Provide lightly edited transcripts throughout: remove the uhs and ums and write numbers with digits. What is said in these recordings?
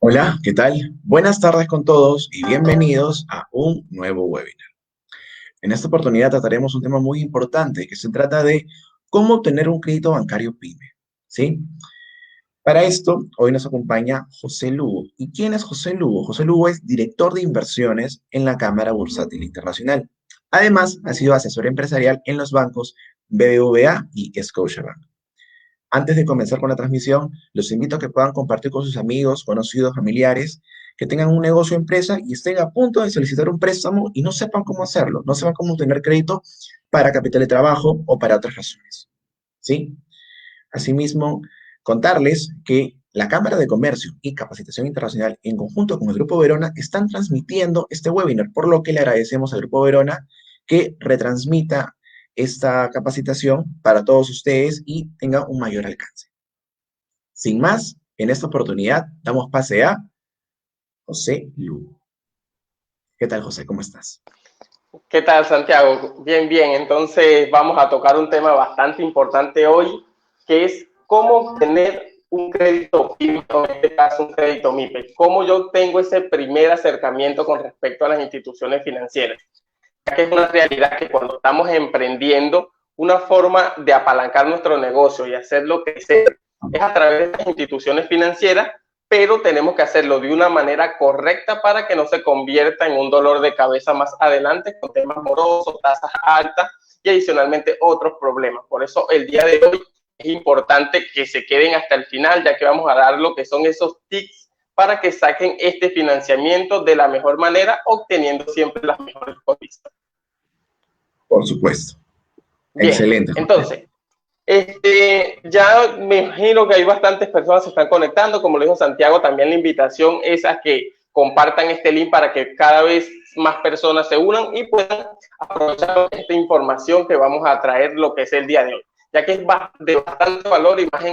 Hola, ¿qué tal? Buenas tardes con todos y bienvenidos a un nuevo webinar. En esta oportunidad trataremos un tema muy importante que se trata de cómo obtener un crédito bancario PYME, ¿sí? Para esto, hoy nos acompaña José Lugo. ¿Y quién es José Lugo? José Lugo es director de inversiones en la Cámara Bursátil Internacional. Además, ha sido asesor empresarial en los bancos BBVA y Scotiabank. Antes de comenzar con la transmisión, los invito a que puedan compartir con sus amigos, conocidos, familiares, que tengan un negocio o empresa y estén a punto de solicitar un préstamo y no sepan cómo hacerlo, no sepan cómo obtener crédito para capital de trabajo o para otras razones. ¿Sí? Asimismo, contarles que la Cámara de Comercio y Capacitación Internacional, en conjunto con el Grupo Verona, están transmitiendo este webinar, por lo que le agradecemos al Grupo Verona que retransmita esta capacitación para todos ustedes y tenga un mayor alcance. Sin más, en esta oportunidad damos pase a José Lugo. ¿Qué tal, José? ¿Cómo estás? ¿Qué tal, Santiago? Bien, bien. Entonces vamos a tocar un tema bastante importante hoy, que es cómo obtener un crédito PYME, o en este caso un crédito MIPE. Cómo yo tengo ese primer acercamiento con respecto a las instituciones financieras. Ya que es una realidad que cuando estamos emprendiendo, una forma de apalancar nuestro negocio y hacerlo crecer es a través de estas instituciones financieras, pero tenemos que hacerlo de una manera correcta para que no se convierta en un dolor de cabeza más adelante con temas morosos, tasas altas y adicionalmente otros problemas. Por eso el día de hoy es importante que se queden hasta el final, ya que vamos a dar lo que son esos tips para que saquen este financiamiento de la mejor manera, obteniendo siempre las mejores condiciones. Por supuesto. Bien, Excelente, José. entonces, ya me imagino que hay bastantes personas que se están conectando. Como le dijo Santiago, también la invitación es a que compartan este link para que cada vez más personas se unan y puedan aprovechar esta información que vamos a traer lo que es el día de hoy, ya que es de bastante valor y más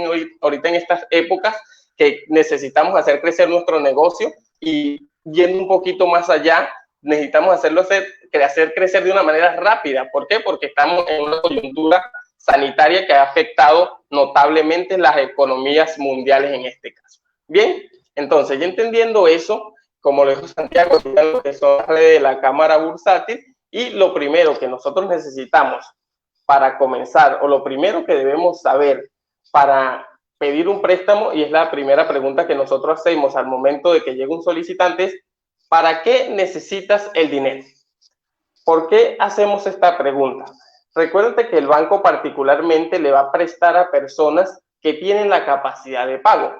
ahorita en estas épocas que necesitamos hacer crecer nuestro negocio y yendo un poquito más allá, necesitamos hacer crecer de una manera rápida. ¿Por qué? Porque estamos en una coyuntura sanitaria que ha afectado notablemente las economías mundiales en este caso. Bien, entonces ya entendiendo eso, como lo dijo Santiago, lo que son las redes de la Cámara Bursátil, y lo primero que nosotros necesitamos para comenzar, o lo primero que debemos saber para pedir un préstamo, y es la primera pregunta que nosotros hacemos al momento de que llega un solicitante, es ¿para qué necesitas el dinero? ¿Por qué hacemos esta pregunta? Recuérdate que el banco particularmente le va a prestar a personas que tienen la capacidad de pago.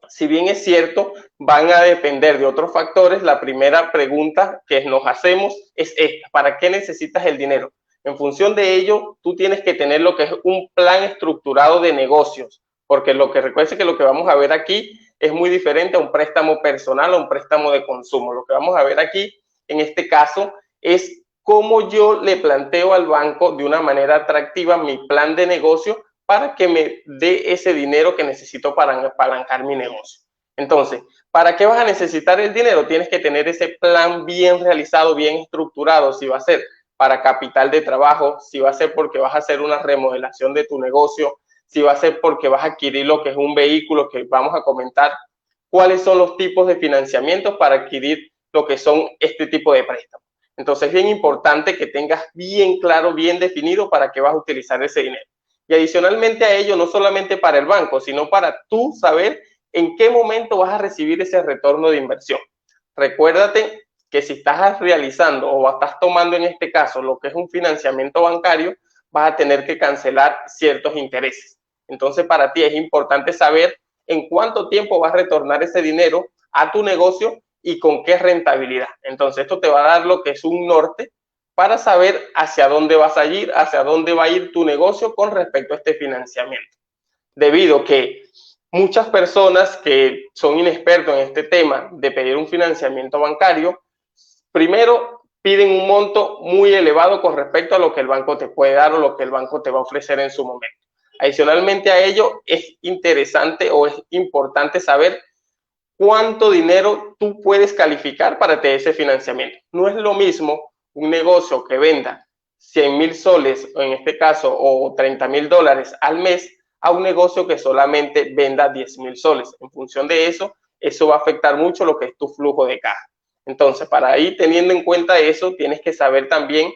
Si bien es cierto, van a depender de otros factores, la primera pregunta que nos hacemos es esta: ¿para qué necesitas el dinero? En función de ello, tú tienes que tener lo que es un plan estructurado de negocios, porque recuerda que lo que vamos a ver aquí es muy diferente a un préstamo personal o un préstamo de consumo. Lo que vamos a ver aquí, en este caso, es cómo yo le planteo al banco de una manera atractiva mi plan de negocio para que me dé ese dinero que necesito para apalancar mi negocio. Entonces, ¿para qué vas a necesitar el dinero? Tienes que tener ese plan bien realizado, bien estructurado. Si va a ser para capital de trabajo, si va a ser porque vas a hacer una remodelación de tu negocio, si va a ser porque vas a adquirir lo que es un vehículo, que vamos a comentar cuáles son los tipos de financiamientos para adquirir lo que son este tipo de préstamos. Entonces, es bien importante que tengas bien claro, bien definido para qué vas a utilizar ese dinero. Y adicionalmente a ello, no solamente para el banco, sino para tú saber en qué momento vas a recibir ese retorno de inversión. Recuérdate que si estás realizando o estás tomando en este caso lo que es un financiamiento bancario, vas a tener que cancelar ciertos intereses. Entonces, para ti es importante saber en cuánto tiempo vas a retornar ese dinero a tu negocio y con qué rentabilidad. Entonces, esto te va a dar lo que es un norte para saber hacia dónde vas a ir, hacia dónde va a ir tu negocio con respecto a este financiamiento. Debido a que muchas personas que son inexpertos en este tema de pedir un financiamiento bancario, primero piden un monto muy elevado con respecto a lo que el banco te puede dar o lo que el banco te va a ofrecer en su momento. Adicionalmente a ello, es interesante o es importante saber cuánto dinero tú puedes calificar para tener ese financiamiento. No es lo mismo un negocio que venda 100,000 soles, en este caso, o 30,000 dólares al mes, a un negocio que solamente venda 10,000 soles. En función de eso, eso va a afectar mucho lo que es tu flujo de caja. Entonces, para ir teniendo en cuenta eso, tienes que saber también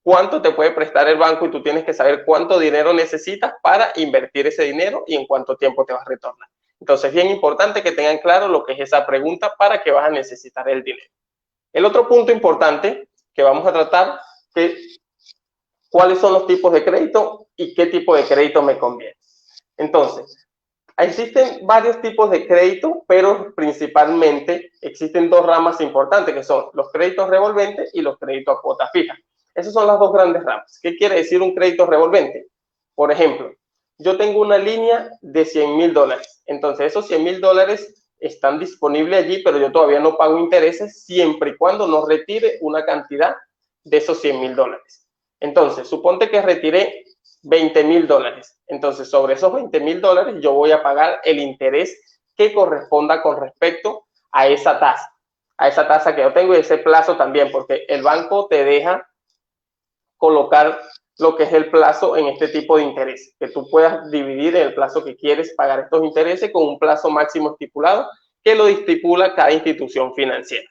cuánto te puede prestar el banco y tú tienes que saber cuánto dinero necesitas para invertir ese dinero y en cuánto tiempo te vas a retornar. Entonces, es bien importante que tengan claro lo que es esa pregunta para que vas a necesitar el dinero. El otro punto importante que vamos a tratar es cuáles son los tipos de crédito y qué tipo de crédito me conviene. Entonces, existen varios tipos de crédito, pero principalmente existen dos ramas importantes que son los créditos revolventes y los créditos a cuota fija. Esas son las dos grandes ramas. ¿Qué quiere decir un crédito revolvente? Por ejemplo, yo tengo una línea de $100,000. Entonces, esos $100,000 están disponibles allí, pero yo todavía no pago intereses siempre y cuando no retire una cantidad de esos $100,000. Entonces, suponte que retiré $20,000. Entonces, sobre esos $20,000 yo voy a pagar el interés que corresponda con respecto a esa tasa que yo tengo y ese plazo también, porque el banco te deja colocar lo que es el plazo en este tipo de interés, que tú puedas dividir en el plazo que quieres pagar estos intereses con un plazo máximo estipulado que lo estipula cada institución financiera.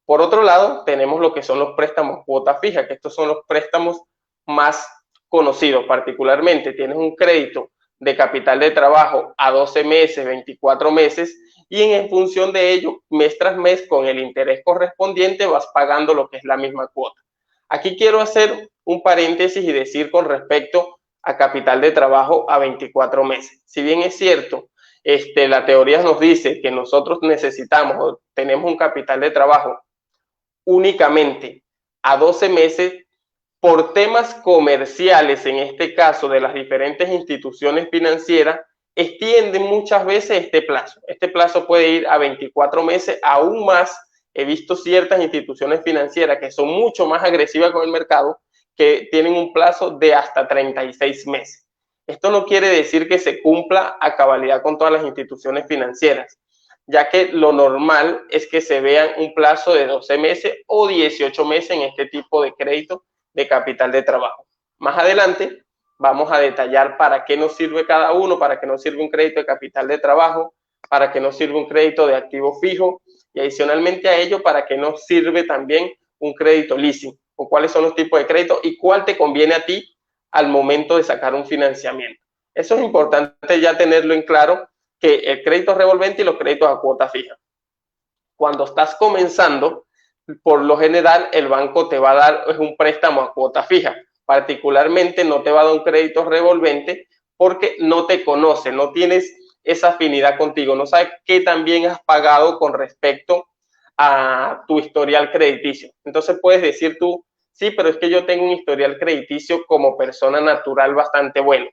Por otro lado, tenemos lo que son los préstamos cuota fija, que estos son los préstamos más conocidos. Particularmente, tienes un crédito de capital de trabajo a 12 meses, 24 meses, y en función de ello, mes tras mes, con el interés correspondiente, vas pagando lo que es la misma cuota. Aquí quiero hacer un paréntesis y decir con respecto a capital de trabajo a 24 meses. Si bien es cierto, la teoría nos dice que nosotros necesitamos o tenemos un capital de trabajo únicamente a 12 meses, por temas comerciales, en este caso de las diferentes instituciones financieras, extienden muchas veces este plazo. Este plazo puede ir a 24 meses, aún más. He visto ciertas instituciones financieras que son mucho más agresivas con el mercado, que tienen un plazo de hasta 36 meses. Esto no quiere decir que se cumpla a cabalidad con todas las instituciones financieras, ya que lo normal es que se vean un plazo de 12 meses o 18 meses en este tipo de crédito de capital de trabajo. Más adelante vamos a detallar para qué nos sirve cada uno, para qué nos sirve un crédito de capital de trabajo, para qué nos sirve un crédito de activo fijo y adicionalmente a ello para qué nos sirve también un crédito leasing o cuáles son los tipos de crédito y cuál te conviene a ti al momento de sacar un financiamiento. Eso es importante ya tenerlo en claro, que el crédito revolvente y los créditos a cuota fija. Cuando estás comenzando, por lo general el banco te va a dar un préstamo a cuota fija. Particularmente no te va a dar un crédito revolvente porque no te conoce, no tienes esa afinidad contigo, no sabes qué también has pagado con respecto a tu historial crediticio. Entonces puedes decir tú, sí, pero es que yo tengo un historial crediticio como persona natural bastante bueno.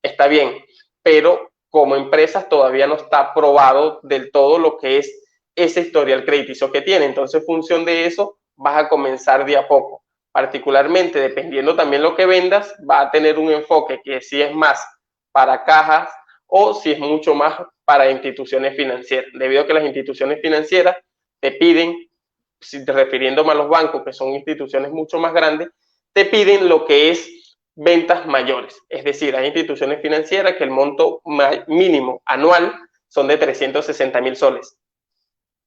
Está bien, pero como empresas todavía no está probado del todo lo que es ese historial crediticio que tiene. Entonces, en función de eso, vas a comenzar de a poco. Particularmente, dependiendo también lo que vendas, va a tener un enfoque que si es más para cajas o si es mucho más para instituciones financieras. Debido a que las instituciones financieras te piden, refiriéndome a los bancos, que son instituciones mucho más grandes, te piden lo que es ventas mayores. Es decir, hay instituciones financieras que el monto mínimo anual son de 360,000 soles,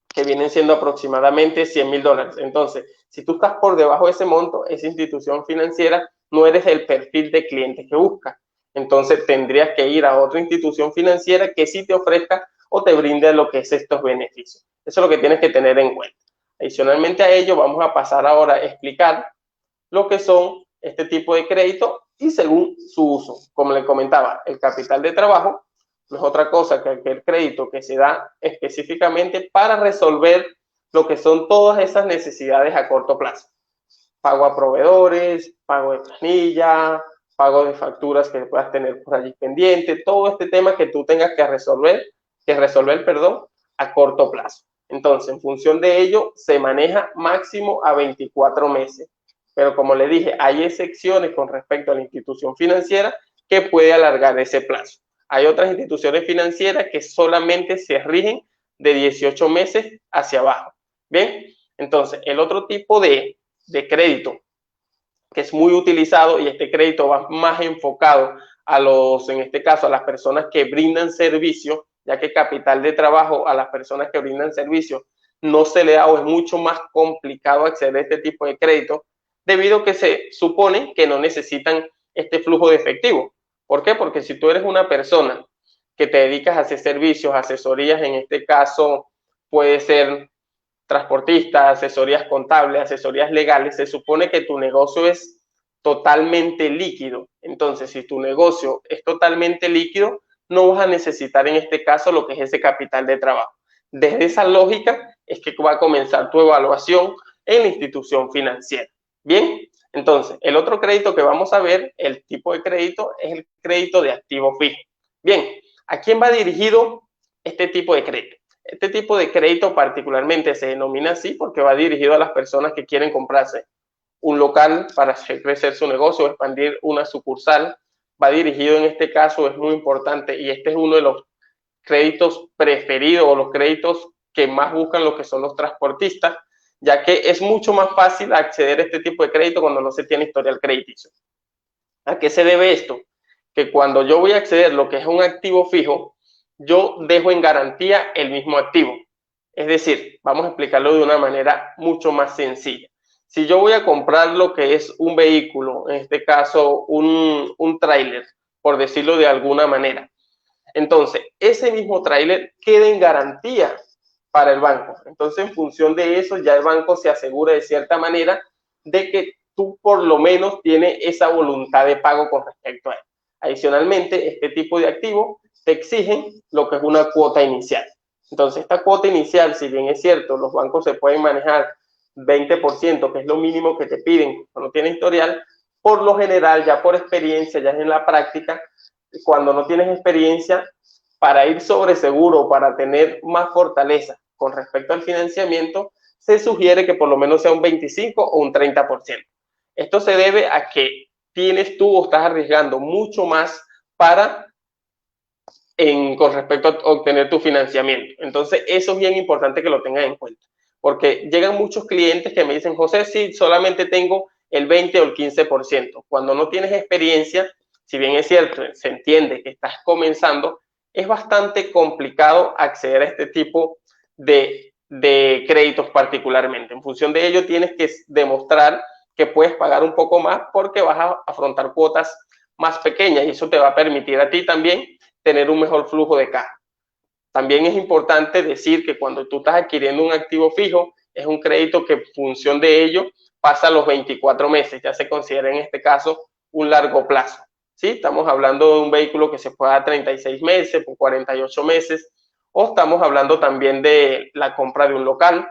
que vienen siendo aproximadamente $100,000. Entonces, si tú estás por debajo de ese monto, esa institución financiera no eres el perfil de cliente que busca. Entonces, tendrías que ir a otra institución financiera que sí te ofrezca o te brinde lo que es estos beneficios. Eso es lo que tienes que tener en cuenta. Adicionalmente a ello, vamos a pasar ahora a explicar lo que son este tipo de crédito y según su uso. Como le comentaba, el capital de trabajo no es otra cosa que aquel crédito que se da específicamente para resolver lo que son todas esas necesidades a corto plazo. Pago a proveedores, pago de planilla, pago de facturas que puedas tener por allí pendiente, todo este tema que tú tengas que resolver, a corto plazo. Entonces, en función de ello, se maneja máximo a 24 meses. Pero como le dije, hay excepciones con respecto a la institución financiera que puede alargar ese plazo. Hay otras instituciones financieras que solamente se rigen de 18 meses hacia abajo. Bien, entonces el otro tipo de crédito que es muy utilizado y este crédito va más enfocado a en este caso, a las personas que brindan servicio ya que capital de trabajo a las personas que brindan servicios no se le da o es mucho más complicado acceder a este tipo de crédito, debido a que se supone que no necesitan este flujo de efectivo. ¿Por qué? Porque si tú eres una persona que te dedicas a hacer servicios, asesorías, en este caso puede ser transportista, asesorías contables, asesorías legales, se supone que tu negocio es totalmente líquido. Entonces, si tu negocio es totalmente líquido, no vas a necesitar en este caso lo que es ese capital de trabajo. Desde esa lógica es que va a comenzar tu evaluación en la institución financiera. Bien, entonces, el otro crédito que vamos a ver, el tipo de crédito, es el crédito de activo fijo. Bien, ¿a quién va dirigido este tipo de crédito? Este tipo de crédito particularmente se denomina así porque va dirigido a las personas que quieren comprarse un local para hacer crecer su negocio o expandir una sucursal. Va dirigido en este caso, es muy importante, y este es uno de los créditos preferidos o los créditos que más buscan los que son los transportistas, ya que es mucho más fácil acceder a este tipo de crédito cuando no se tiene historial crediticio. ¿A qué se debe esto? Que cuando yo voy a acceder a lo que es un activo fijo, yo dejo en garantía el mismo activo. Es decir, vamos a explicarlo de una manera mucho más sencilla. Si yo voy a comprar lo que es un vehículo, en este caso un tráiler, por decirlo de alguna manera, entonces ese mismo tráiler queda en garantía para el banco. Entonces, en función de eso, ya el banco se asegura de cierta manera de que tú por lo menos tienes esa voluntad de pago con respecto a él. Adicionalmente, este tipo de activos te exigen lo que es una cuota inicial. Entonces, esta cuota inicial, si bien es cierto, los bancos se pueden manejar 20%, que es lo mínimo que te piden cuando tienes historial, por lo general, ya por experiencia, ya en la práctica, cuando no tienes experiencia, para ir sobre seguro, para tener más fortaleza con respecto al financiamiento, se sugiere que por lo menos sea un 25 o un 30%. Esto se debe a que tienes tú o estás arriesgando mucho más con respecto a obtener tu financiamiento. Entonces, eso es bien importante que lo tengas en cuenta, porque llegan muchos clientes que me dicen, José, sí, solamente tengo el 20 o el 15%. Cuando no tienes experiencia, si bien es cierto, se entiende que estás comenzando, es bastante complicado acceder a este tipo de créditos particularmente. En función de ello, tienes que demostrar que puedes pagar un poco más porque vas a afrontar cuotas más pequeñas y eso te va a permitir a ti también tener un mejor flujo de caja. También es importante decir que cuando tú estás adquiriendo un activo fijo, es un crédito que en función de ello pasa los 24 meses, ya se considera en este caso un largo plazo. ¿Sí? Estamos hablando de un vehículo que se puede dar 36 meses, por 48 meses, o estamos hablando también de la compra de un local,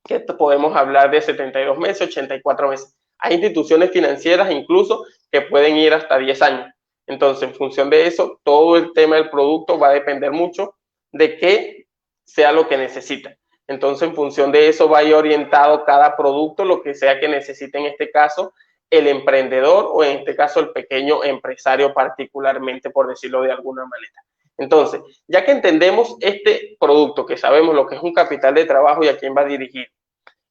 que podemos hablar de 72 meses, 84 meses. Hay instituciones financieras incluso que pueden ir hasta 10 años. Entonces, en función de eso, todo el tema del producto va a depender mucho de qué sea lo que necesita. Entonces, en función de eso va a ir orientado cada producto, lo que sea que necesite en este caso el emprendedor o en este caso el pequeño empresario particularmente, por decirlo de alguna manera. Entonces, ya que entendemos este producto, que sabemos lo que es un capital de trabajo y a quién va dirigido,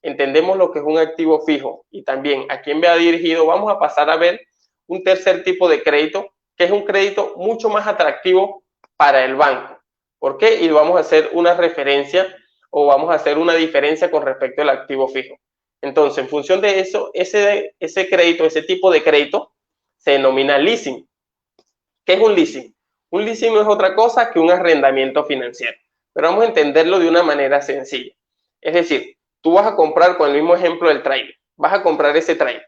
entendemos lo que es un activo fijo y también a quién va dirigido, vamos a pasar a ver un tercer tipo de crédito, que es un crédito mucho más atractivo para el banco. ¿Por qué? Y vamos a hacer una referencia o vamos a hacer una diferencia con respecto al activo fijo. Entonces, en función de eso, ese crédito, ese tipo de crédito, se denomina leasing. ¿Qué es un leasing? Un leasing no es otra cosa que un arrendamiento financiero, pero vamos a entenderlo de una manera sencilla. Es decir, tú vas a comprar, con el mismo ejemplo del trailer, vas a comprar ese trailer.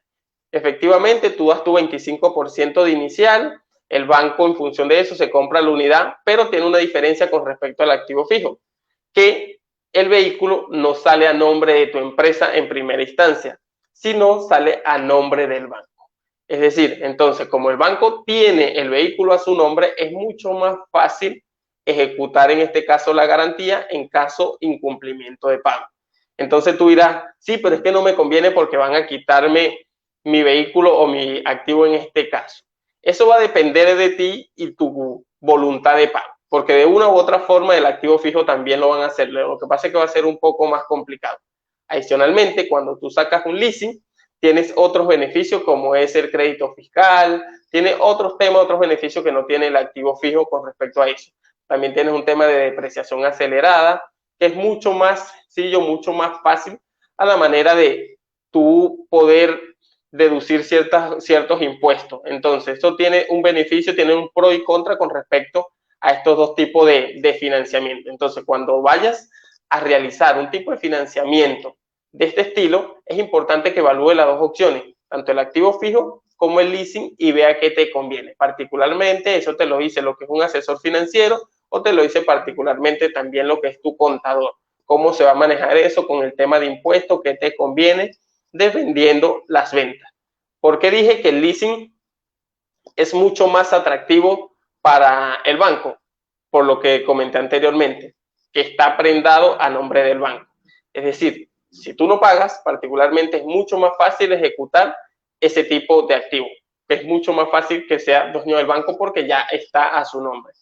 Efectivamente, tú das tu 25% de inicial, el banco en función de eso se compra la unidad, pero tiene una diferencia con respecto al activo fijo, que el vehículo no sale a nombre de tu empresa en primera instancia, sino sale a nombre del banco. Es decir, entonces, como el banco tiene el vehículo a su nombre, es mucho más fácil ejecutar en este caso la garantía en caso incumplimiento de pago. Entonces tú dirás, sí, pero es que no me conviene porque van a quitarme mi vehículo o mi activo en este caso. Eso va a depender de ti y tu voluntad de pago, porque de una u otra forma el activo fijo también lo van a hacer. Lo que pasa es que va a ser un poco más complicado. Adicionalmente, cuando tú sacas un leasing, tienes otros beneficios como es el crédito fiscal, tiene otros temas, otros beneficios que no tiene el activo fijo con respecto a eso. también tienes un tema de depreciación acelerada, que es mucho más sencillo, mucho más fácil a la manera de tú poder deducir ciertos impuestos. Entonces, esto tiene un beneficio, tiene un pro y contra con respecto a estos dos tipos de financiamiento. Entonces, cuando vayas a realizar un tipo de financiamiento de este estilo, es importante que evalúe las dos opciones, tanto el activo fijo como el leasing, y vea qué te conviene. Particularmente, eso te lo dice lo que es un asesor financiero o te lo dice particularmente también lo que es tu contador. Cómo se va a manejar eso con el tema de impuestos, qué te conviene, dependiendo las ventas. ¿Por qué dije que el leasing es mucho más atractivo para el banco? Por lo que comenté anteriormente, que está prendado a nombre del banco. Es decir, si tú no pagas, particularmente es mucho más fácil ejecutar ese tipo de activo. Es mucho más fácil que sea dueño del banco porque ya está a su nombre.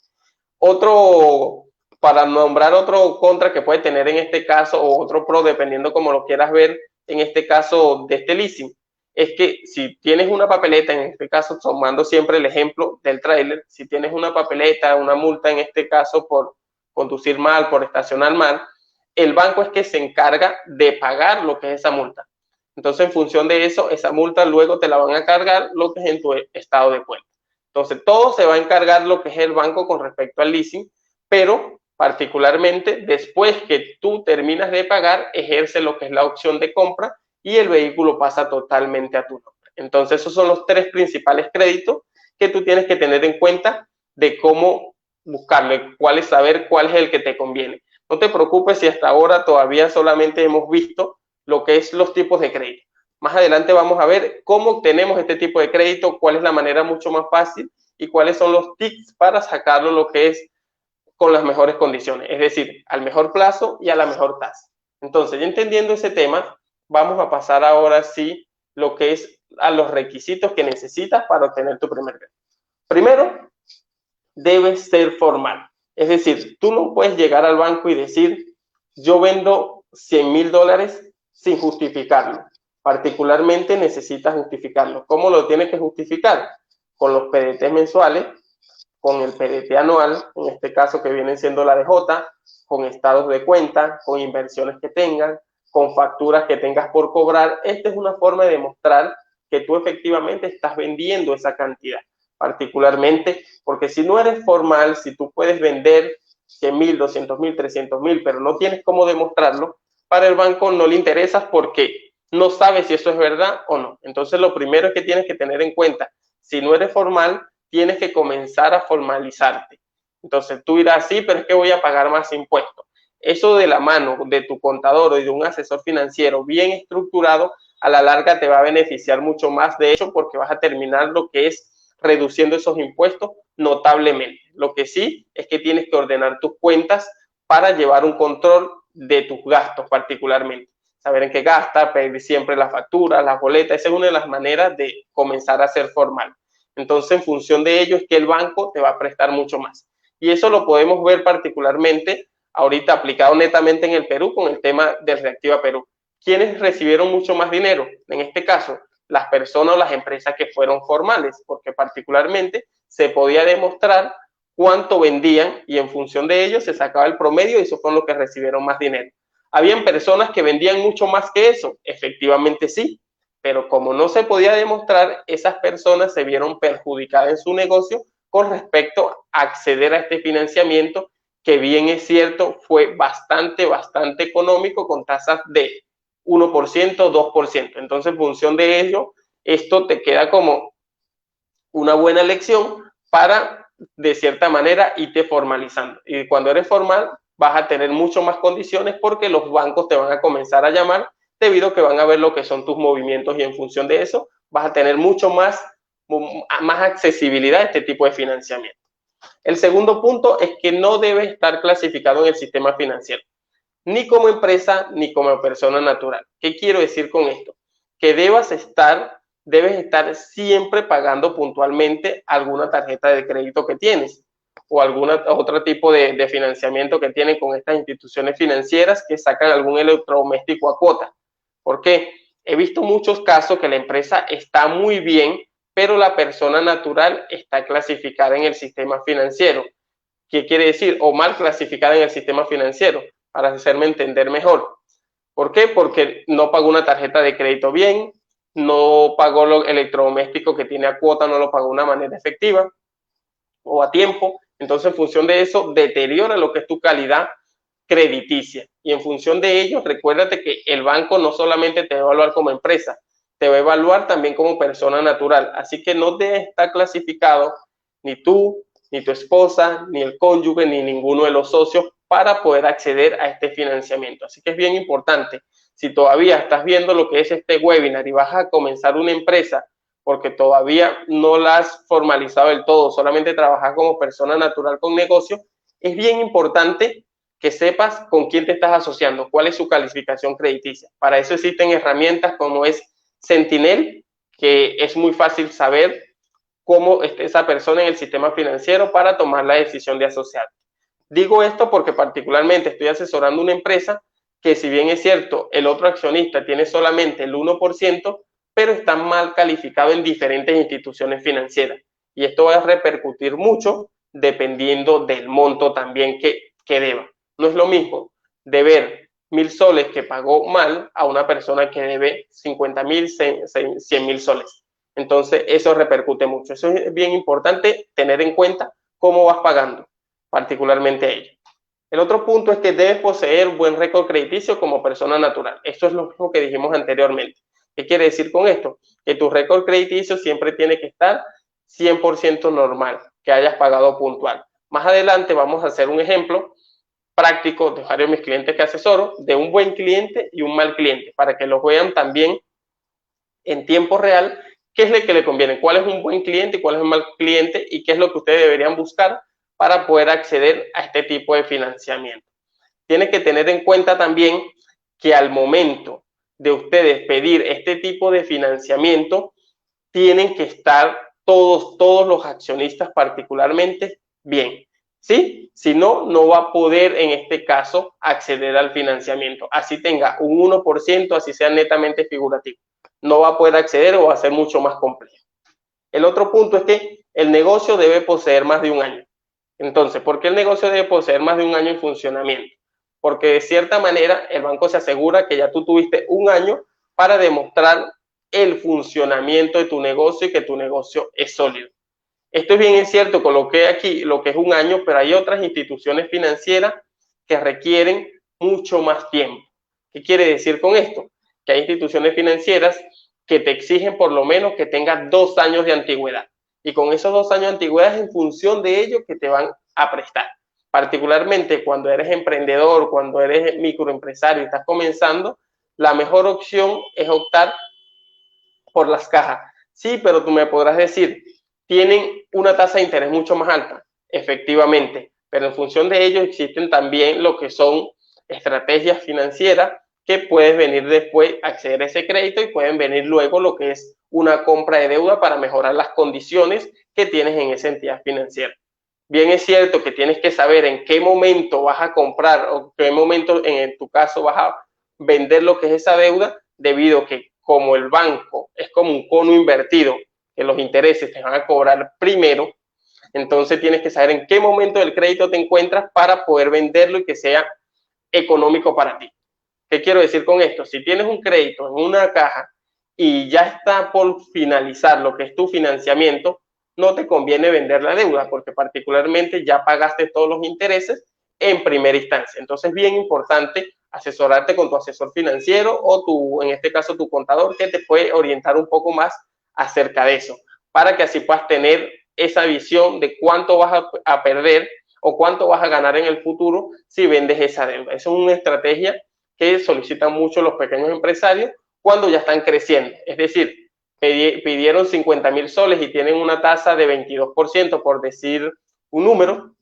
Otro, para nombrar otro contra que puede tener en este caso, o otro pro, dependiendo como lo quieras ver, en este caso de este leasing, es que si tienes una papeleta, en este caso tomando siempre el ejemplo del tráiler, si tienes una papeleta, una multa en este caso por conducir mal, por estacionar mal, el banco es que se encarga de pagar lo que es esa multa. Entonces, en función de eso, esa multa luego te la van a cargar lo que es en tu estado de cuenta. Entonces, todo se va a encargar lo que es el banco con respecto al leasing, pero particularmente después que tú terminas de pagar, ejerce lo que es la opción de compra y el vehículo pasa totalmente a tu nombre. Entonces, esos son los tres principales créditos que tú tienes que tener en cuenta de cómo buscarle, saber cuál es el que te conviene. No te preocupes si hasta ahora todavía solamente hemos visto lo que es los tipos de crédito. Más adelante vamos a ver cómo obtenemos este tipo de crédito, cuál es la manera mucho más fácil y cuáles son los tips para sacarlo lo que es con las mejores condiciones, es decir, al mejor plazo y a la mejor tasa. Entonces, ya entendiendo ese tema, vamos a pasar ahora sí lo que es a los requisitos que necesitas para obtener tu primer crédito. Primero, debes ser formal. Es decir, tú no puedes llegar al banco y decir, yo vendo $100,000 sin justificarlo. Particularmente necesitas justificarlo. ¿Cómo lo tienes que justificar? Con los PDT mensuales, con el PDT anual, en este caso que viene siendo la DJ, con estados de cuenta, con inversiones que tengan, con facturas que tengas por cobrar. Esta es una forma de demostrar que tú efectivamente estás vendiendo esa cantidad, particularmente porque si no eres formal, si tú puedes vender 100,000, 200,000, 300,000, pero no tienes cómo demostrarlo, para el banco no le interesas porque no sabes si eso es verdad o no. Entonces, lo primero es que tienes que tener en cuenta, si no eres formal, tienes que comenzar a formalizarte. Entonces, tú dirás, sí, pero es que voy a pagar más impuestos. Eso de la mano de tu contador o de un asesor financiero bien estructurado, a la larga te va a beneficiar mucho más, de hecho, porque vas a terminar lo que es reduciendo esos impuestos notablemente. Lo que sí es que tienes que ordenar tus cuentas para llevar un control de tus gastos particularmente. Saber en qué gastas, pedir siempre las facturas, las boletas. Esa es una de las maneras de comenzar a ser formal. Entonces, en función de ello es que el banco te va a prestar mucho más. Y eso lo podemos ver particularmente ahorita aplicado netamente en el Perú con el tema del Reactiva Perú. ¿Quiénes recibieron mucho más dinero? En este caso, las personas o las empresas que fueron formales, porque particularmente se podía demostrar cuánto vendían y en función de ello se sacaba el promedio y eso fue lo que recibieron más dinero. ¿Habían personas que vendían mucho más que eso? Efectivamente sí, pero como no se podía demostrar, esas personas se vieron perjudicadas en su negocio con respecto a acceder a este financiamiento, que bien es cierto, fue bastante económico con tasas de 1%, 2%. Entonces, en función de ello, esto te queda como una buena lección para, de cierta manera, irte formalizando. Y cuando eres formal, vas a tener mucho más condiciones porque los bancos te van a comenzar a llamar debido a que van a ver lo que son tus movimientos y en función de eso vas a tener mucho más accesibilidad a este tipo de financiamiento. El segundo punto es que no debe estar clasificado en el sistema financiero, ni como empresa ni como persona natural. ¿Qué quiero decir con esto? Que debes estar siempre pagando puntualmente alguna tarjeta de crédito que tienes o otro tipo de financiamiento que tienen con estas instituciones financieras que sacan algún electrodoméstico a cuota. ¿Por qué? He visto muchos casos que la empresa está muy bien, pero la persona natural está clasificada en el sistema financiero. ¿Qué quiere decir? O mal clasificada en el sistema financiero, para hacerme entender mejor. ¿Por qué? Porque no pagó una tarjeta de crédito bien, no pagó lo electrodoméstico que tiene a cuota, no lo pagó de una manera efectiva o a tiempo. Entonces, en función de eso, deteriora lo que es tu calidad crediticia. Y en función de ello, recuérdate que el banco no solamente te va a evaluar como empresa, te va a evaluar también como persona natural. Así que no debe estar clasificado ni tú, ni tu esposa, ni el cónyuge, ni ninguno de los socios para poder acceder a este financiamiento. Así que es bien importante. Si todavía estás viendo lo que es este webinar y vas a comenzar una empresa porque todavía no la has formalizado del todo, solamente trabajas como persona natural con negocio, es bien importante que sepas con quién te estás asociando, cuál es su calificación crediticia. Para eso existen herramientas como es Sentinel, que es muy fácil saber cómo está esa persona en el sistema financiero para tomar la decisión de asociarte. Digo esto porque particularmente estoy asesorando una empresa que, si bien es cierto, el otro accionista tiene solamente el 1%, pero está mal calificado en diferentes instituciones financieras. Y esto va a repercutir mucho dependiendo del monto también que deba. No es lo mismo deber 1.000 soles que pagó mal a una persona que debe 50.000, 100.000 soles. Entonces, eso repercute mucho. Eso es bien importante tener en cuenta cómo vas pagando, particularmente ello. El otro punto es que debes poseer buen récord crediticio como persona natural. Esto es lo mismo que dijimos anteriormente. ¿Qué quiere decir con esto? Que tu récord crediticio siempre tiene que estar 100% normal, que hayas pagado puntual. Más adelante vamos a hacer un ejemplo práctico de varios de mis clientes que asesoro, de un buen cliente y un mal cliente, para que los vean también en tiempo real qué es lo que le conviene, cuál es un buen cliente y cuál es un mal cliente y qué es lo que ustedes deberían buscar para poder acceder a este tipo de financiamiento. Tienes que tener en cuenta también que al momento de ustedes pedir este tipo de financiamiento, tienen que estar todos los accionistas particularmente bien. ¿Sí? Si no, no va a poder en este caso acceder al financiamiento. Así tenga un 1%, así sea netamente figurativo. No va a poder acceder o va a ser mucho más complejo. El otro punto es que el negocio debe poseer más de un año. Entonces, ¿por qué el negocio debe poseer más de un año en funcionamiento? Porque de cierta manera el banco se asegura que ya tú tuviste un año para demostrar el funcionamiento de tu negocio y que tu negocio es sólido. Esto es bien cierto, coloqué aquí lo que es un año, pero hay otras instituciones financieras que requieren mucho más tiempo. ¿Qué quiere decir con esto? Que hay instituciones financieras que te exigen por lo menos que tengas 2 años de antigüedad. Y con esos 2 años de antigüedad es en función de ello que te van a prestar. Particularmente cuando eres emprendedor, cuando eres microempresario y estás comenzando, la mejor opción es optar por las cajas. Sí, pero tú me podrás decir, tienen una tasa de interés mucho más alta, efectivamente, pero en función de ello existen también lo que son estrategias financieras que puedes venir después a acceder a ese crédito y pueden venir luego lo que es una compra de deuda para mejorar las condiciones que tienes en esa entidad financiera. Bien es cierto que tienes que saber en qué momento vas a comprar o qué momento en tu caso vas a vender lo que es esa deuda, debido a que como el banco es como un cono invertido, que los intereses te van a cobrar primero, entonces tienes que saber en qué momento del crédito te encuentras para poder venderlo y que sea económico para ti. ¿Qué quiero decir con esto? Si tienes un crédito en una caja y ya está por finalizar lo que es tu financiamiento, no te conviene vender la deuda porque particularmente ya pagaste todos los intereses en primera instancia. Entonces es bien importante asesorarte con tu asesor financiero o en este caso tu contador, que te puede orientar un poco más acerca de eso, para que así puedas tener esa visión de cuánto vas a perder o cuánto vas a ganar en el futuro si vendes esa deuda. Esa es una estrategia que solicitan mucho los pequeños empresarios cuando ya están creciendo. Es decir, pidieron 50.000 soles y tienen una tasa de 22%, por decir un número,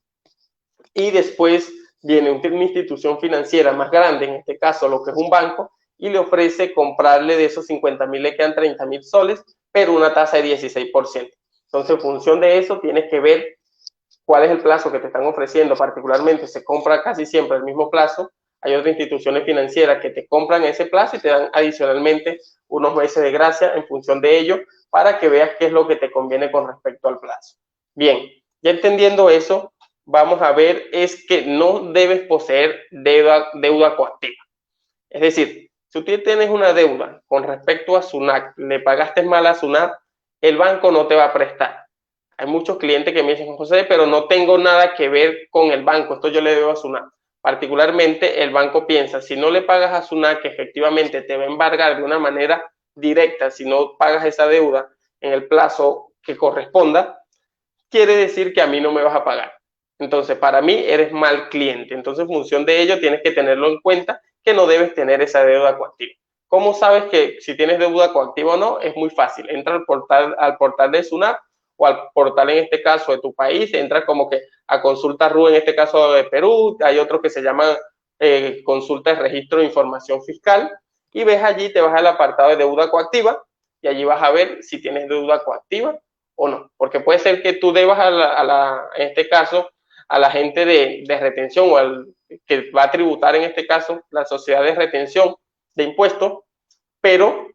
y después viene una institución financiera más grande, en este caso lo que es un banco, y le ofrece comprarle de esos 50.000, le quedan 30.000 soles, pero una tasa de 16%. Entonces, en función de eso, tienes que ver cuál es el plazo que te están ofreciendo. Particularmente, se compra casi siempre el mismo plazo. Hay otras instituciones financieras que te compran ese plazo y te dan adicionalmente unos meses de gracia en función de ello, para que veas qué es lo que te conviene con respecto al plazo. Bien, ya entendiendo eso, vamos a ver es que no debes poseer deuda coactiva. Es decir, si tú tienes una deuda con respecto a SUNAT, le pagaste mal a SUNAT, el banco no te va a prestar. Hay muchos clientes que me dicen, José, pero no tengo nada que ver con el banco, esto yo le debo a SUNAT. Particularmente el banco piensa, si no le pagas a SUNAT, que efectivamente te va a embargar de una manera directa, si no pagas esa deuda en el plazo que corresponda, quiere decir que a mí no me vas a pagar. Entonces, para mí eres mal cliente. Entonces, en función de ello, tienes que tenerlo en cuenta que no debes tener esa deuda coactiva. ¿Cómo sabes que si tienes deuda coactiva o no? Es muy fácil. Entra al portal de SUNAT o al portal, en este caso, de tu país. Entra como que a Consulta RU, en este caso de Perú. Hay otros que se llaman Consulta de Registro de Información Fiscal. Y ves allí, te vas al apartado de deuda coactiva y allí vas a ver si tienes deuda coactiva o no. Porque puede ser que tú debas en este caso, a la gente de retención o al que va a tributar, en este caso, la sociedad de retención de impuestos, pero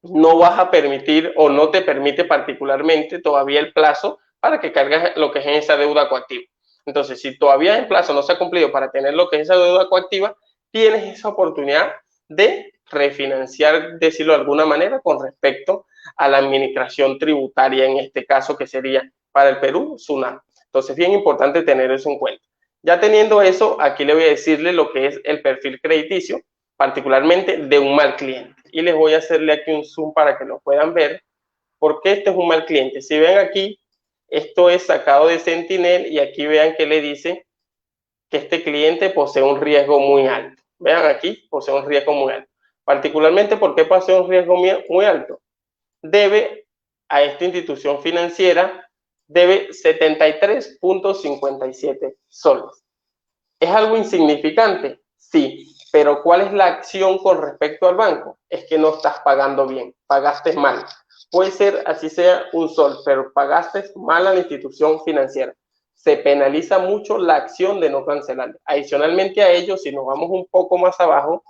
no vas a permitir o no te permite particularmente todavía el plazo para que cargues lo que es esa deuda coactiva. Entonces, si todavía el plazo no se ha cumplido para tener lo que es esa deuda coactiva, tienes esa oportunidad de refinanciar, decirlo de alguna manera, con respecto a la administración tributaria, en este caso, que sería para el Perú, SUNAT. Entonces, bien importante tener eso en cuenta. Ya teniendo eso, aquí le voy a decirle lo que es el perfil crediticio, particularmente de un mal cliente. Y les voy a hacerle aquí un zoom para que lo puedan ver, porque este es un mal cliente. Si ven aquí, esto es sacado de Sentinel y aquí vean que le dice que este cliente posee un riesgo muy alto. Vean aquí, posee un riesgo muy alto. Particularmente, ¿por qué posee un riesgo muy alto? Debe a esta institución financiera, debe 73.57 soles. ¿Es algo insignificante? Sí, pero ¿cuál es la acción con respecto al banco? Es que no estás pagando bien, pagaste mal. Puede ser así sea un sol, pero pagaste mal a la institución financiera. Se penaliza mucho la acción de no cancelar. Adicionalmente a ello, si nos vamos un poco más abajo,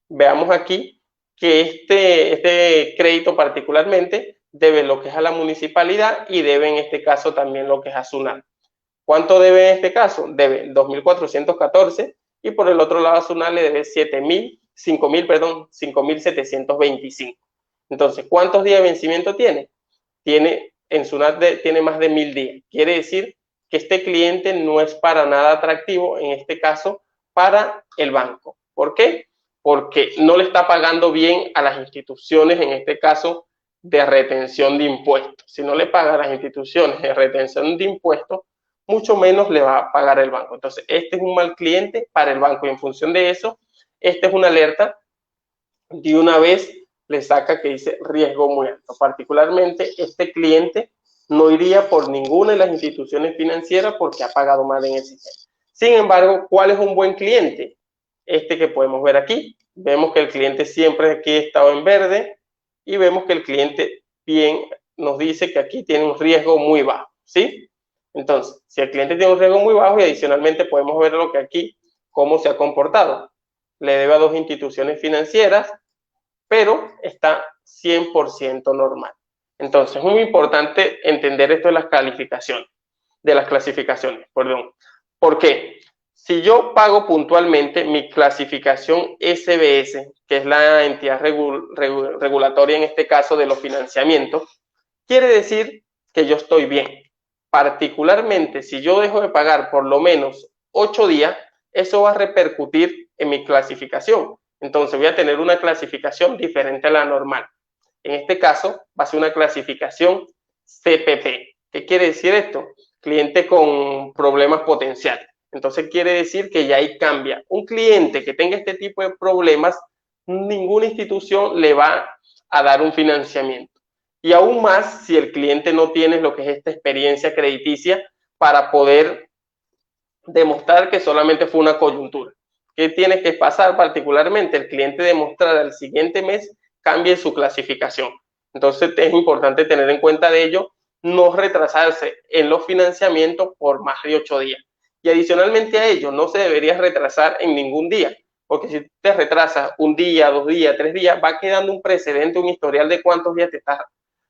veamos aquí que este crédito particularmente debe lo que es a la municipalidad y debe en este caso también lo que es a SUNAT. ¿Cuánto debe en este caso? Debe 2.414 y por el otro lado a SUNAT le debe 5.725. Entonces, ¿cuántos días de vencimiento tiene? En SUNAT tiene más de 1.000 días. Quiere decir que este cliente no es para nada atractivo, en este caso, para el banco. ¿Por qué? Porque no le está pagando bien a las instituciones, en este caso, de retención de impuestos. Si no le paga a las instituciones de retención de impuestos, mucho menos le va a pagar el banco. Entonces, este es un mal cliente para el banco y en función de eso, esta es una alerta. De una vez le saca que dice riesgo muy alto. Particularmente, este cliente no iría por ninguna de las instituciones financieras porque ha pagado mal en el sistema. Sin embargo, ¿cuál es un buen cliente? Este que podemos ver aquí. Vemos que el cliente siempre aquí ha estado en verde y vemos que el cliente bien nos dice que aquí tiene un riesgo muy bajo, ¿sí? Entonces, si el cliente tiene un riesgo muy bajo y adicionalmente podemos ver lo que aquí, cómo se ha comportado. Le debe a 2 instituciones financieras, pero está 100% normal. Entonces, es muy importante entender esto de las clasificaciones, perdón. ¿Por qué? Si yo pago puntualmente mi clasificación SBS, que es la entidad regulatoria en este caso de los financiamientos, quiere decir que yo estoy bien. Particularmente, si yo dejo de pagar por lo menos 8 días, eso va a repercutir en mi clasificación. Entonces voy a tener una clasificación diferente a la normal. En este caso va a ser una clasificación CPP. ¿Qué quiere decir esto? Cliente con problemas potenciales. Entonces quiere decir que ya ahí cambia. Un cliente que tenga este tipo de problemas, ninguna institución le va a dar un financiamiento. Y aún más si el cliente no tiene lo que es esta experiencia crediticia para poder demostrar que solamente fue una coyuntura. ¿Qué tiene que pasar particularmente? El cliente demostrar al siguiente mes cambie su clasificación. Entonces es importante tener en cuenta de ello, no retrasarse en los financiamientos por más de 8 días. Y adicionalmente a ello, no se debería retrasar en ningún día, porque si te retrasas un día, 2 días, 3 días, va quedando un precedente, un historial de cuántos días te estás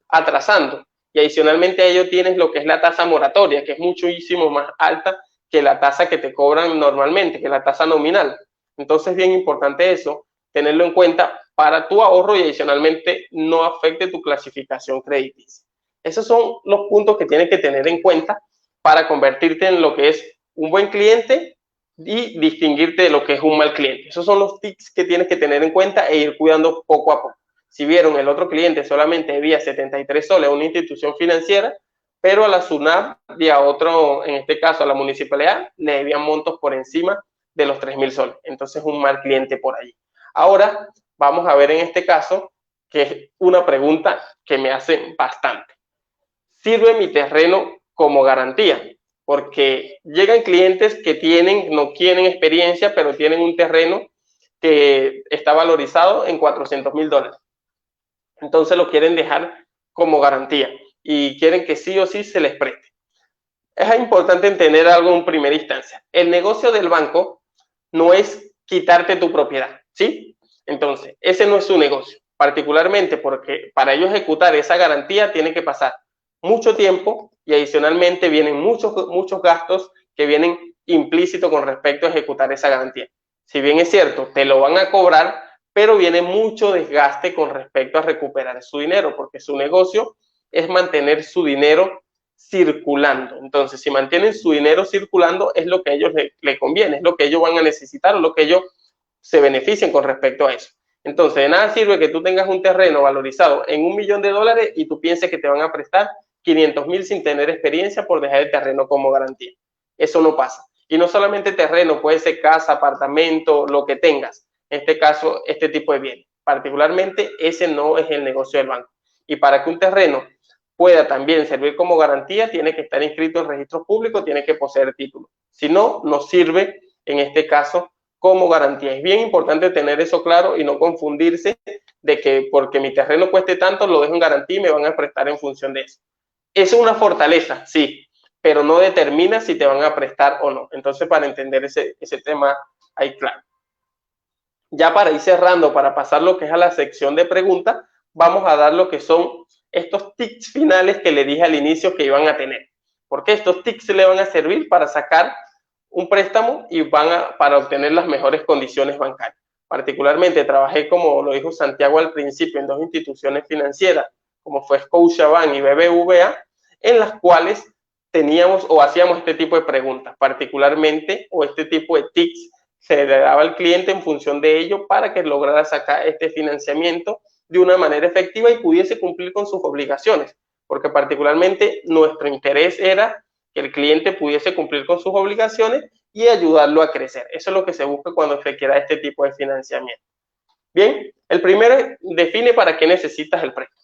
atrasando. y adicionalmente a ello tienes lo que es la tasa moratoria, que es muchísimo más alta que la tasa que te cobran normalmente, que la tasa nominal. Entonces es bien importante eso, tenerlo en cuenta para tu ahorro y adicionalmente no afecte tu clasificación crediticia. Esos son los puntos que tienes que tener en cuenta para convertirte en lo que es un buen cliente y distinguirte de lo que es un mal cliente. Esos son los tips que tienes que tener en cuenta e ir cuidando poco a poco. Si vieron el otro cliente solamente debía 73 soles a una institución financiera, pero a la SUNAT y a otro, en este caso a la municipalidad, le debían montos por encima de los 3.000 soles. Entonces un mal cliente por allí. Ahora vamos a ver en este caso, que es una pregunta que me hacen bastante. ¿Sirve mi terreno como garantía? Porque llegan clientes que no tienen experiencia, pero tienen un terreno que está valorizado en 400.000 dólares. Entonces lo quieren dejar como garantía y quieren que sí o sí se les preste. Es importante entender algo en primera instancia. El negocio del banco no es quitarte tu propiedad, ¿sí? Entonces, ese no es su negocio, particularmente porque para ellos ejecutar esa garantía tiene que pasar mucho tiempo y adicionalmente vienen muchos gastos que vienen implícitos con respecto a ejecutar esa garantía. Si bien es cierto, te lo van a cobrar, pero viene mucho desgaste con respecto a recuperar su dinero, porque su negocio es mantener su dinero circulando. Entonces, si mantienen su dinero circulando, es lo que a ellos les conviene, es lo que ellos van a necesitar o lo que ellos se beneficien con respecto a eso. Entonces, de nada sirve que tú tengas un terreno valorizado en $1.000.000 y tú pienses que te van a prestar 500.000 sin tener experiencia por dejar el terreno como garantía. Eso no pasa. Y no solamente terreno, puede ser casa, apartamento, lo que tengas. En este caso, este tipo de bienes. Particularmente, ese no es el negocio del banco. Y para que un terreno pueda también servir como garantía, tiene que estar inscrito en registros públicos, tiene que poseer título. Si no, no sirve en este caso como garantía. Es bien importante tener eso claro y no confundirse de que porque mi terreno cueste tanto, lo dejo en garantía y me van a prestar en función de eso. Es una fortaleza, sí, pero no determina si te van a prestar o no. Entonces, para entender ese tema ahí claro. Ya para ir cerrando, para pasar lo que es a la sección de preguntas, vamos a dar lo que son estos tips finales que le dije al inicio que iban a tener. Porque estos tips le van a servir para sacar un préstamo y para obtener las mejores condiciones bancarias. Particularmente trabajé, como lo dijo Santiago al principio, en 2 instituciones financieras, como fue Scotiabank y BBVA, en las cuales teníamos o hacíamos este tipo de preguntas, particularmente, o este tipo de tips se le daba al cliente en función de ello para que lograra sacar este financiamiento de una manera efectiva y pudiese cumplir con sus obligaciones, porque particularmente nuestro interés era que el cliente pudiese cumplir con sus obligaciones y ayudarlo a crecer. Eso es lo que se busca cuando se quiera este tipo de financiamiento. Bien, el primero define para qué necesitas el préstamo.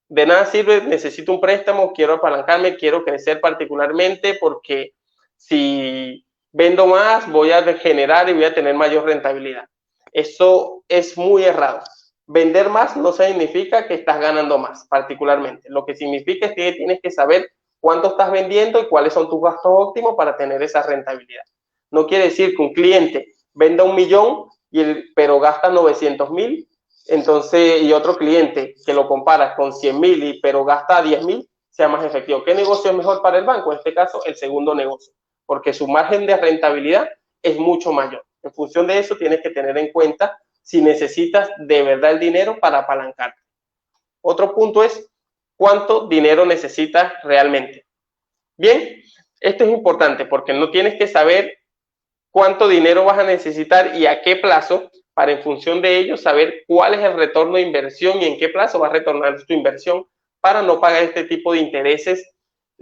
De nada sirve, necesito un préstamo, quiero apalancarme, quiero crecer particularmente porque si vendo más voy a generar y voy a tener mayor rentabilidad. Eso es muy errado. Vender más no significa que estás ganando más, particularmente. Lo que significa es que tienes que saber cuánto estás vendiendo y cuáles son tus gastos óptimos para tener esa rentabilidad. No quiere decir que un cliente venda 1.000.000, pero gasta 900.000, entonces, y otro cliente que lo comparas con 100.000 pero gasta 10.000, sea más efectivo. ¿Qué negocio es mejor para el banco? En este caso, el segundo negocio, porque su margen de rentabilidad es mucho mayor. En función de eso, tienes que tener en cuenta si necesitas de verdad el dinero para apalancarte. Otro punto es cuánto dinero necesitas realmente. Bien, esto es importante porque no tienes que saber cuánto dinero vas a necesitar y a qué plazo, para en función de ello saber cuál es el retorno de inversión y en qué plazo va a retornar tu inversión para no pagar este tipo de intereses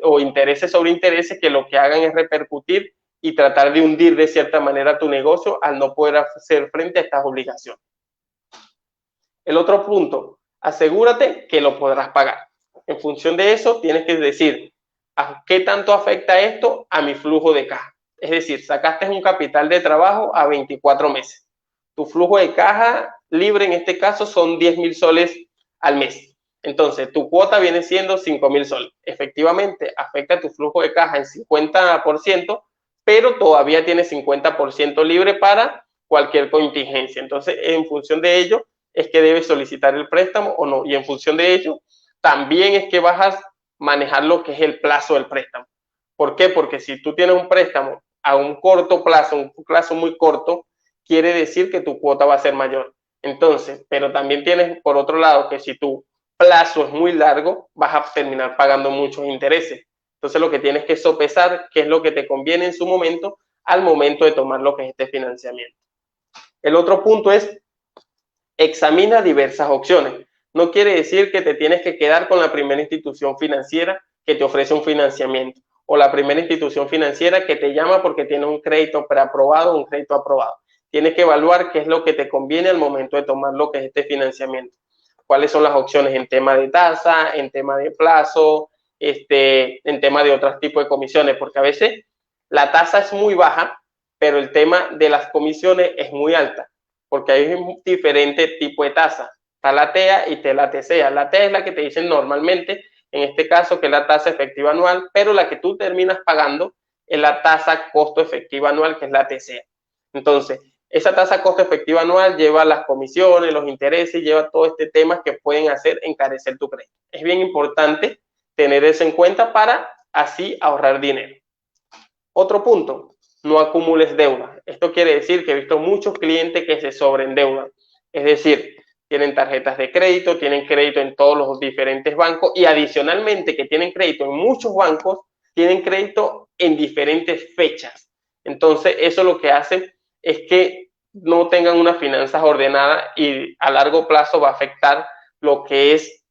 o intereses sobre intereses que lo que hagan es repercutir y tratar de hundir de cierta manera tu negocio al no poder hacer frente a estas obligaciones. El otro punto, asegúrate que lo podrás pagar. En función de eso, tienes que decir, ¿a qué tanto afecta esto a mi flujo de caja? Es decir, sacaste un capital de trabajo a 24 meses. Tu flujo de caja libre en este caso son 10.000 soles al mes. Entonces, tu cuota viene siendo 5.000 soles. Efectivamente, afecta tu flujo de caja en 50%, pero todavía tienes 50% libre para cualquier contingencia. Entonces, en función de ello, es que debes solicitar el préstamo o no. Y en función de ello, también es que vas a manejar lo que es el plazo del préstamo. ¿Por qué? Porque si tú tienes un préstamo a un corto plazo, un plazo muy corto, quiere decir que tu cuota va a ser mayor. Entonces, pero también tienes por otro lado que si tu plazo es muy largo, vas a terminar pagando muchos intereses. Entonces, lo que tienes que sopesar qué es lo que te conviene en su momento al momento de tomar lo que es este financiamiento. El otro punto es examina diversas opciones. No quiere decir que te tienes que quedar con la primera institución financiera que te ofrece un financiamiento o la primera institución financiera que te llama porque tiene un crédito preaprobado o un crédito aprobado. Tienes que evaluar qué es lo que te conviene al momento de tomar lo que es este financiamiento. Cuáles son las opciones en tema de tasa, en tema de plazo, en tema de otros tipos de comisiones, porque a veces la tasa es muy baja, pero el tema de las comisiones es muy alta, porque hay un diferente tipo de tasa. Está la TEA y está la TCEA. La TEA es la que te dicen normalmente, en este caso, que es la tasa efectiva anual, pero la que tú terminas pagando es la tasa costo efectiva anual, que es la TCEA. Entonces, esa tasa costo efectiva anual lleva las comisiones, los intereses, lleva todo este tema que pueden hacer encarecer tu crédito. Es bien importante tener eso en cuenta para así ahorrar dinero. Otro punto, no acumules deuda. Esto quiere decir que he visto muchos clientes que se sobreendeudan. Es decir, tienen tarjetas de crédito, tienen crédito en todos los diferentes bancos y adicionalmente que tienen crédito en muchos bancos, tienen crédito en diferentes fechas. Entonces, eso lo que hace es que no tengan unas finanzas ordenadas y a largo plazo va a afectar lo que es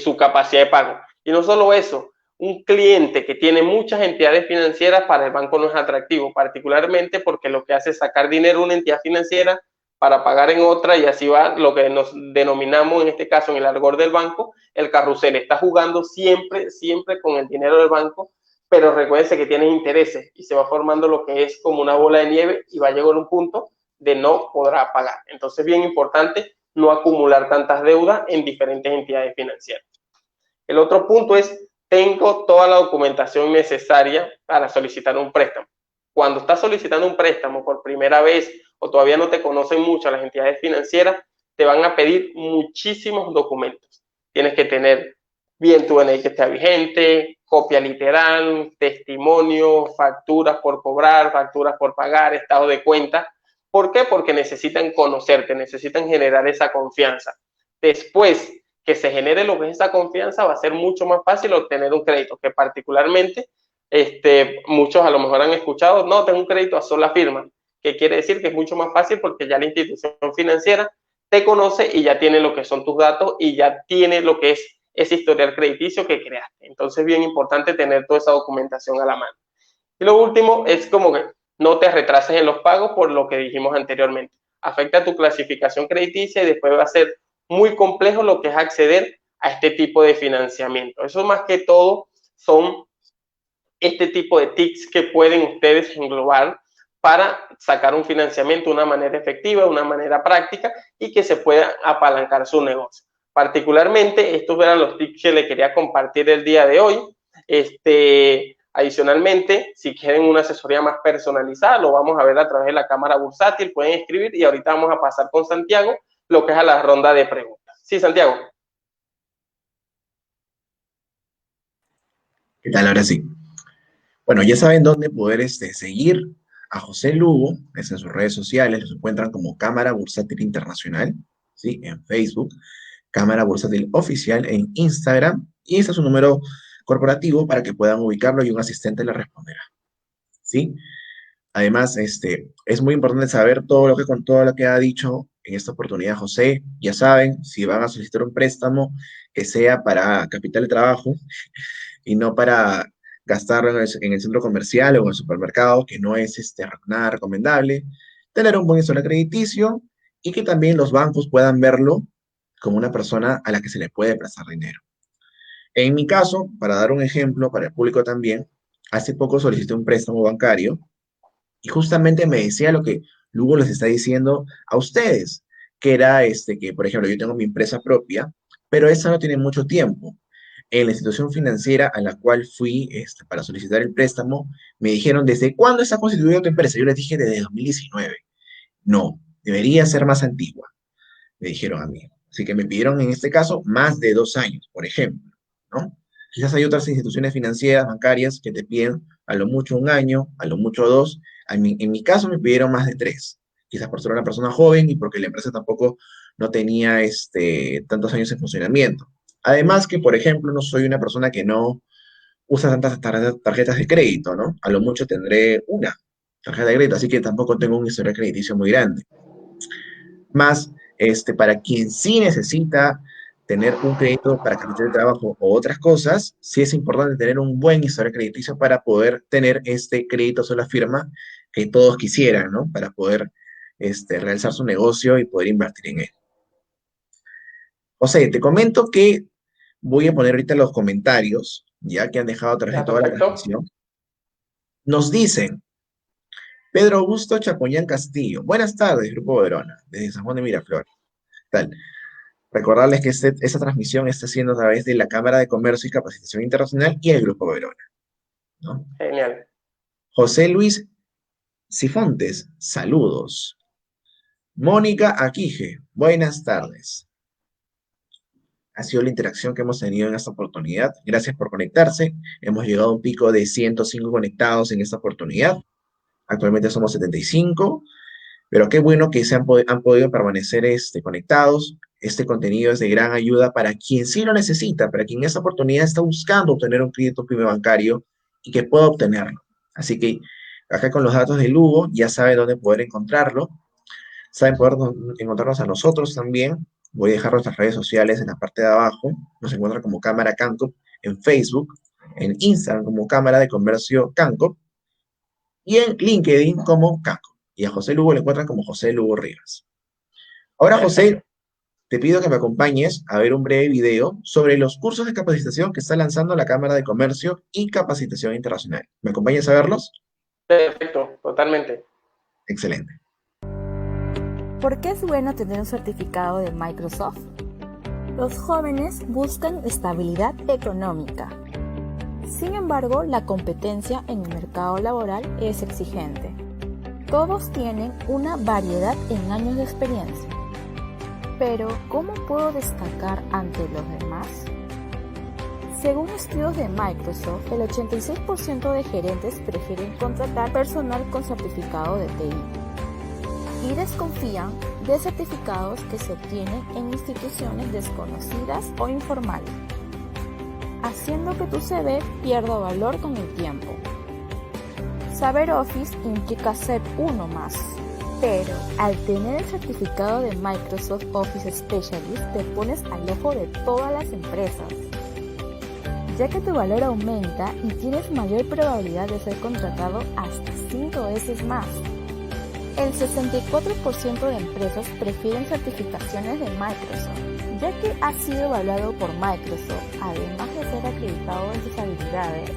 su capacidad de pago. Y no solo eso, un cliente que tiene muchas entidades financieras para el banco no es atractivo, particularmente porque lo que hace es sacar dinero de una entidad financiera para pagar en otra y así va lo que nos denominamos en este caso en el argot del banco, el carrusel. Está jugando siempre, siempre con el dinero del banco, pero recuérdense que tiene intereses y se va formando lo que es como una bola de nieve y va a llegar a un punto de no podrá pagar. Entonces, bien importante no acumular tantas deudas en diferentes entidades financieras. El otro punto es, tengo toda la documentación necesaria para solicitar un préstamo. Cuando estás solicitando un préstamo por primera vez o todavía no te conocen mucho las entidades financieras, te van a pedir muchísimos documentos. Tienes que tener bien tu DNI que esté vigente, copia literal, testimonio, facturas por cobrar, facturas por pagar, estado de cuenta. ¿Por qué? Porque necesitan conocerte, necesitan generar esa confianza. Después que se genere lo que es esa confianza, va a ser mucho más fácil obtener un crédito, que particularmente muchos a lo mejor han escuchado, no, tengo un crédito a sola firma, que quiere decir que es mucho más fácil porque ya la institución financiera te conoce y ya tiene lo que son tus datos y ya tiene lo que es ese historial crediticio que creaste. Entonces es bien importante tener toda esa documentación a la mano. Y lo último es como que no te retrases en los pagos por lo que dijimos anteriormente. Afecta tu clasificación crediticia y después va a ser muy complejo lo que es acceder a este tipo de financiamiento. Eso más que todo son este tipo de tics que pueden ustedes englobar para sacar un financiamiento de una manera efectiva, de una manera práctica y que se pueda apalancar su negocio. Particularmente, estos eran los tips que le quería compartir el día de hoy. Adicionalmente, si quieren una asesoría más personalizada, lo vamos a ver a través de la cámara bursátil, pueden escribir y ahorita vamos a pasar con Santiago lo que es a la ronda de preguntas. Sí, Santiago. ¿Qué tal? Ahora sí. Bueno, ya saben dónde poder seguir a José Lugo, es en sus redes sociales, los encuentran como Cámara Bursátil Internacional, ¿sí? En Facebook, Cámara Bursátil Oficial en Instagram, y este es su número corporativo para que puedan ubicarlo y un asistente le responderá, ¿sí? Además, es muy importante saber con todo lo que ha dicho en esta oportunidad José. Ya saben, si van a solicitar un préstamo, que sea para capital de trabajo y no para gastarlo en el centro comercial o en el supermercado, que no es nada recomendable. Tener un buen historial crediticio y que también los bancos puedan verlo como una persona a la que se le puede prestar dinero. En mi caso, para dar un ejemplo para el público también, hace poco solicité un préstamo bancario y justamente me decía lo que Lugo les está diciendo a ustedes, que era que, por ejemplo, yo tengo mi empresa propia, pero esa no tiene mucho tiempo. En la institución financiera a la cual fui para solicitar el préstamo, me dijeron, ¿desde cuándo está constituida tu empresa? Yo les dije, desde 2019. No, debería ser más antigua, me dijeron a mí. Así que me pidieron en este caso más de 2 años, por ejemplo. ¿no? Quizás hay otras instituciones financieras, bancarias, que te piden a lo mucho un año, a lo mucho dos. En mi caso me pidieron más de tres. Quizás por ser una persona joven y porque la empresa tampoco no tenía tantos años en funcionamiento. Además que, por ejemplo, no soy una persona que no usa tantas tarjetas de crédito, ¿no? A lo mucho tendré una tarjeta de crédito, así que tampoco tengo un historial crediticio muy grande. Más, para quien sí necesita tener un crédito para capital de trabajo o otras cosas, sí es importante tener un buen historial crediticio para poder tener este crédito sola firma que todos quisieran, ¿no? Para poder realizar su negocio y poder invertir en él. José, te comento que voy a poner ahorita los comentarios, ya que han dejado a través de Ya, toda la perfecto. transmisión. Nos dicen, Pedro Augusto Chapoñán Castillo. Buenas tardes, Grupo Verona, desde San Juan de Miraflores. Tal. Recordarles que esta transmisión está siendo a través de la Cámara de Comercio y Capacitación Internacional y el Grupo Verona, ¿no? Genial. José Luis Sifontes, saludos. Mónica Aquije, buenas tardes. Ha sido la interacción que hemos tenido en esta oportunidad. Gracias por conectarse. Hemos llegado a un pico de 105 conectados en esta oportunidad. Actualmente somos 75. Pero qué bueno que han podido permanecer conectados. Este contenido es de gran ayuda para quien sí lo necesita, para quien en esta oportunidad está buscando obtener un crédito PYME bancario y que pueda obtenerlo. Así que acá con los datos de Lugo ya saben dónde poder encontrarlo. Saben poder encontrarnos a nosotros también. Voy a dejar nuestras redes sociales en la parte de abajo. Nos encuentran como Cámara Cancop en Facebook, en Instagram como Cámara de Comercio Cancop y en LinkedIn como Cancop. Y a José Lugo le encuentran como José Lugo Rivas. Ahora, José, Perfecto. te pido que me acompañes a ver un breve video sobre los cursos de capacitación que está lanzando la Cámara de Comercio y Capacitación Internacional. ¿Me acompañas a verlos? Perfecto, totalmente. Excelente. ¿Por qué es bueno tener un certificado de Microsoft? Los jóvenes buscan estabilidad económica. Sin embargo, la competencia en el mercado laboral es exigente. Todos tienen una variedad en años de experiencia. Pero, ¿cómo puedo destacar ante los demás? Según estudios de Microsoft, el 86% de gerentes prefieren contratar personal con certificado de TI y desconfían de certificados que se obtienen en instituciones desconocidas o informales, haciendo que tu CV pierda valor con el tiempo. Saber Office implica ser uno más, pero al tener el certificado de Microsoft Office Specialist te pones al ojo de todas las empresas, ya que tu valor aumenta y tienes mayor probabilidad de ser contratado hasta 5 veces más. El 64% de empresas prefieren certificaciones de Microsoft, ya que ha sido evaluado por Microsoft, además de ser acreditado en sus habilidades.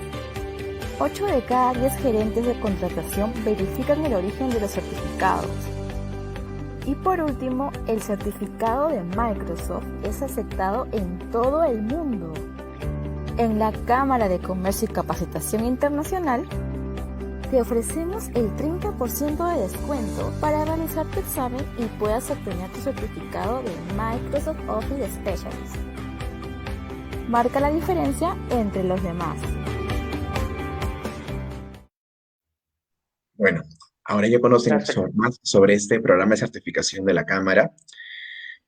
8 de cada 10 gerentes de contratación verifican el origen de los certificados. Y por último, el certificado de Microsoft es aceptado en todo el mundo. En la Cámara de Comercio y Capacitación Internacional, te ofrecemos el 30% de descuento para realizar tu examen y puedas obtener tu certificado de Microsoft Office Specialist. Marca la diferencia entre los demás. Bueno, ahora ya conocen Perfecto. más sobre este programa de certificación de la Cámara.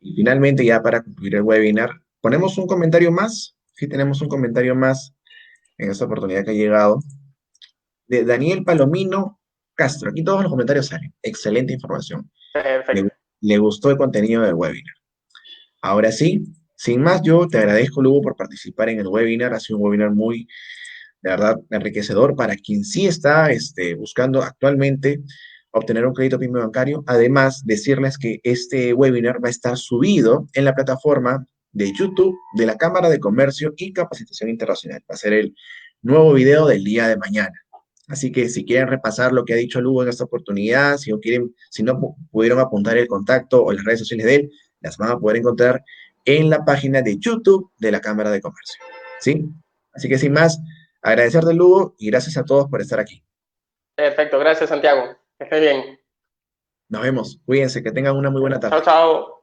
Y finalmente, ya para concluir el webinar, ponemos un comentario más. Sí, tenemos un comentario más en esta oportunidad que ha llegado de Daniel Palomino Castro. Aquí todos los comentarios salen. Excelente información. Le, Perfecto. le gustó el contenido del webinar. Ahora sí, sin más, yo te agradezco, Lugo, por participar en el webinar. Ha sido un webinar muy, de verdad, enriquecedor para quien sí está buscando actualmente obtener un crédito PYME bancario. Además, decirles que este webinar va a estar subido en la plataforma de YouTube de la Cámara de Comercio y Capacitación Internacional. Va a ser el nuevo video del día de mañana. Así que si quieren repasar lo que ha dicho Lugo en esta oportunidad, si no pudieron apuntar el contacto o las redes sociales de él, las van a poder encontrar en la página de YouTube de la Cámara de Comercio. ¿Sí? Así que sin más, agradecerte, Lugo, y gracias a todos por estar aquí. Perfecto. Gracias, Santiago. Que estés bien. Nos vemos. Cuídense, que tengan una muy buena Chao, tarde. chao.